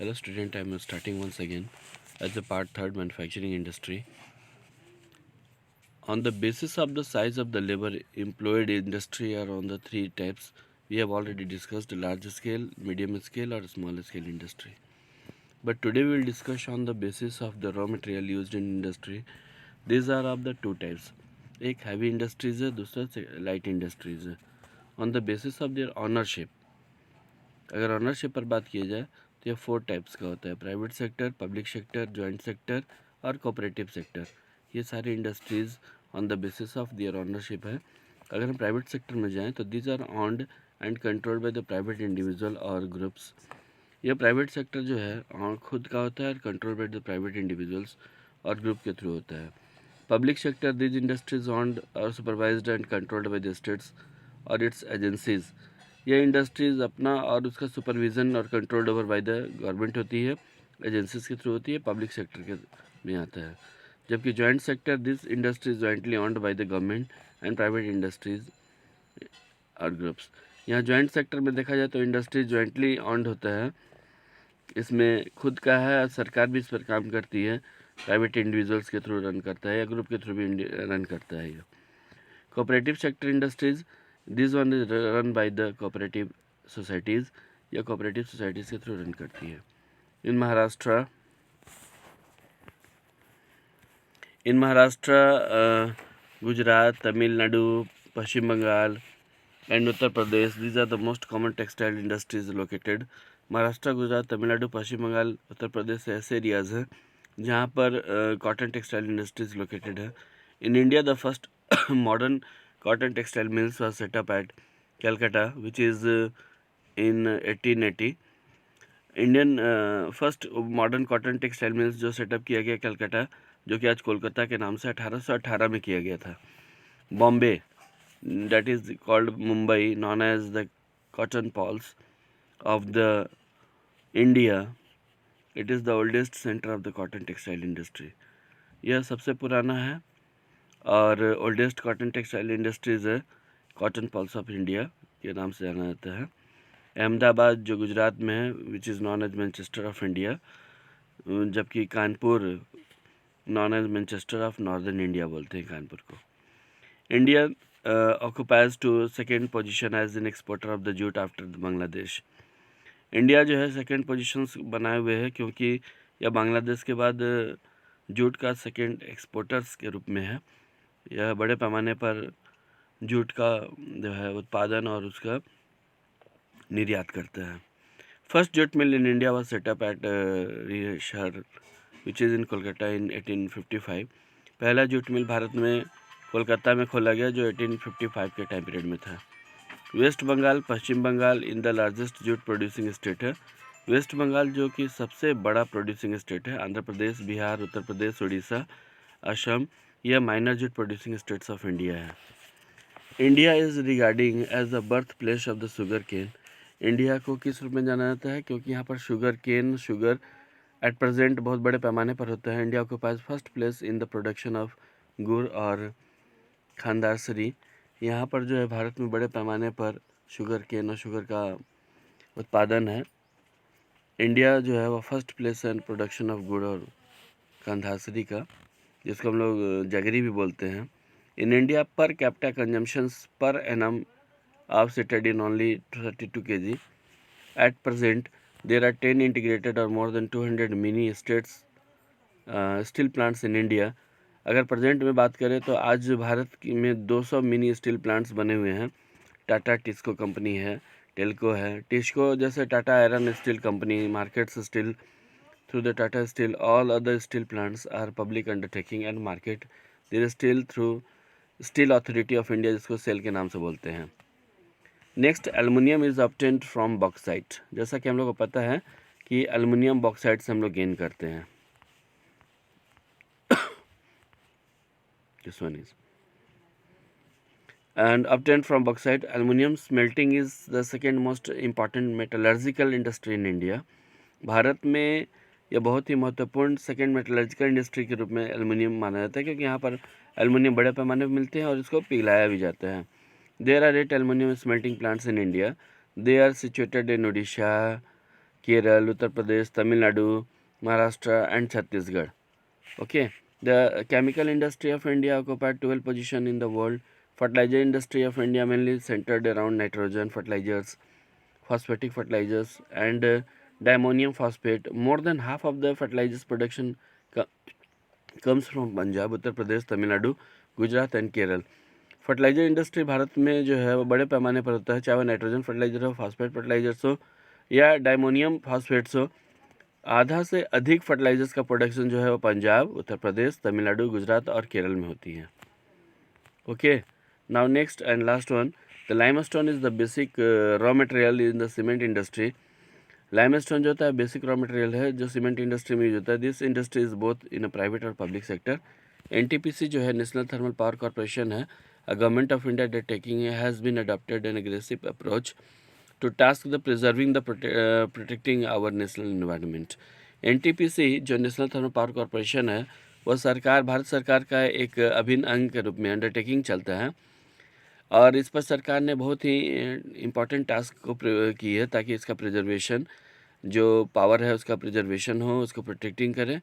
Hello student, I am starting once again as a part third manufacturing industry. On the basis of the size of the labor employed industry are on the three types. We have already discussed large scale, medium scale or small scale industry. But today we will discuss on the basis of the raw material used in industry. These are of the two types. एक heavy industries है, दूसरा light industries है. On the basis of their ownership, अगर ownership पर बात की जाए तो ये 4 टाइप्स का होता है: private sector, public sector, joint sector और कोऑपरेटिव सेक्टर. ये सारी industries on the basis of their ownership है. अगर हम प्राइवेट सेक्टर में जाएं तो these are owned and controlled by the private individual और ग्रुप्स. ये प्राइवेट सेक्टर जो है खुद का होता है और control by the private individuals और ग्रुप के थ्रू होता है. Public sector, these industries owned और supervised and controlled by the states और इट्स एजेंसीज. ये इंडस्ट्रीज़ अपना और उसका सुपरविज़न और controlled over by the government होती है, एजेंसीज के थ्रू होती है, पब्लिक सेक्टर के में आता है. जबकि joint sector, this industries jointly owned by the government and private industries और ग्रुप्स. यहाँ जॉइंट सेक्टर में देखा जाए तो इंडस्ट्रीज जॉइंटली ऑन्ड होता है, इसमें खुद का है, सरकार भी इस पर काम करती है, प्राइवेट इंडिविजुअल्स के थ्रू रन करता है या ग्रुप के थ्रू भी रन करता है. ये cooperative sector industries, this one is run by the cooperative societies या कोऑपरेटिव सोसाइटीज़ के थ्रू रन करती है. इन महाराष्ट्र गुजरात, तमिलनाडु, पश्चिम Bengal and Uttar Pradesh, these are the most common textile industries located. Maharashtra, Gujarat, Tamil Nadu, पश्चिम बंगाल, उत्तर प्रदेश ऐसे एरियाज़ हैं जहाँ पर कॉटन टेक्सटाइल इंडस्ट्रीज लोकेटेड है. In India the first modern cotton textile mills was set up at Calcutta which is in 1880. Indian first modern cotton textile mills जो setup किया गया कैलकाटा, जो कि आज कोलकाता के नाम से 1818 में किया गया था. Bombay, that is called Mumbai, known as the cotton pulse of the India. It is the oldest center of the cotton textile industry. यह सबसे पुराना है और ओल्डेस्ट कॉटन टेक्सटाइल इंडस्ट्रीज़ है कॉटन पल्स ऑफ इंडिया के नाम से जाना जाता है. अहमदाबाद जो गुजरात में है, which is known as Manchester of India, जबकि Kanpur known as Manchester of northern India बोलते हैं कानपुर को. India occupies to second position as an exporter of the jute after Bangladesh. India जो है सेकंड पोजीशन बनाए हुए है क्योंकि यह बांग्लादेश के बाद जूट का सेकंड एक्सपोर्टर्स के रूप में है. यह बड़े पैमाने पर जूट का जो है उत्पादन और उसका निर्यात करता है. First jute mill in India was set up at शहर विच इज़ इन कोलकाता इन 1855. पहला जूट मिल भारत में कोलकाता में खोला गया जो 1855 के टाइम पीरियड में था. West Bengal, Paschim Bengal in the largest jute producing state है. वेस्ट बंगाल जो कि सबसे बड़ा प्रोड्यूसिंग स्टेट है. आंध्र प्रदेश, बिहार, उत्तर प्रदेश, उड़ीसा, असम, यह minor jute producing states of India है. India is regarding as the birth place of the sugarcane. India को किस रूप में जाना जाता है? क्योंकि यहाँ पर शुगर एट प्रेजेंट बहुत बड़े पैमाने पर होता है. India occupies first place in the production of गुड़ और खानदासरी. यहाँ पर जो है भारत में बड़े पैमाने पर शुगर केन और शुगर का उत्पादन है. इंडिया जो है वह फर्स्ट प्लेस है इन प्रोडक्शन ऑफ गुड़ और खानदासरी का, जिसको हम लोग जगरी भी बोलते हैं. In India per capita consumptions per annum of cited in only 32 kg. At present there are 10 integrated और more than 200 mini states steel plants in India. अगर प्रेजेंट में बात करें तो आज भारत में 200 मिनी स्टील प्लांट्स बने हुए हैं. टाटा टिस्को कंपनी है, टेल्को है. टिस्को जैसे Tata iron steel company markets steel through the Tata steel. All other steel plants are public undertaking and market their steel through steel authority of India, जिसको सेल के नाम से बोलते हैं. Next, aluminium is obtained from bauxite. जैसा कि हम लोग को पता है कि एल्युमिनियम बॉक्साइट से हम लोग गेन करते हैं. This one is and obtained from bauxite. Aluminium smelting is the second most important metallurgical industry in India. Bharat में यह बहुत ही महत्वपूर्ण सेकेंड मेटलर्जिकल इंडस्ट्री के रूप में एल्युमिनियम माना जाता है, क्योंकि यहाँ पर एल्युमिनियम बड़े पैमाने पर मिलते हैं और इसको पिघलाया भी जाता है. There are 8 aluminium smelting plants in India. They are situated in Orissa, Kerala, Uttar Pradesh, Tamil Nadu, Maharashtra, and Chhattisgarh. Okay, the chemical industry of India occupied 12th position in the world. Fertilizer industry of India mainly centered around nitrogen fertilizers, phosphatic fertilizers, and diammonium phosphate. More than half of the fertilizers production comes from Punjab, Uttar Pradesh, Tamil Nadu, Gujarat and Kerala. Fertiliser industry Bharat में जो है वो बड़े पैमाने पर होता है, चाहे वो नाइट्रोजन फर्टिलाइजर हो, फॉस्फेट फर्टिलाइजर्स हो या डायमोनियम फॉस्फेट्स हो. आधा से अधिक फर्टिलाइजर्स का प्रोडक्शन जो है वो पंजाब, उत्तर प्रदेश, तमिलनाडु, गुजरात और केरल में होती है. Okay, now next and last one, the limestone is the basic raw material in the cement industry. Limestone जो होता है बेसिक रॉ मटेरियल है जो सीमेंट इंडस्ट्री में यूज होता है. This industry is both in a private और public sector. NTPC जो है नेशनल थर्मल पावर कॉर्पोरेशन है, a government of India undertaking has been adopted an aggressive approach to task the preserving the protecting our national environment. NTPC जो national thermal power corporation है वह सरकार, भारत सरकार का एक अभिन्न अंग के रूप में अंडरटेकिंग चलता है और इस पर सरकार ने बहुत ही इम्पोर्टेंट टास्क को की है ताकि इसका प्रिजर्वेशन जो पावर है उसका प्रिजर्वेशन हो, उसको प्रोटेक्टिंग करें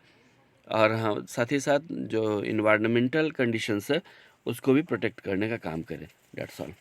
और हाँ साथ ही साथ जो इन्वायरमेंटल कंडीशंस है उसको भी प्रोटेक्ट करने का काम करें. That's all.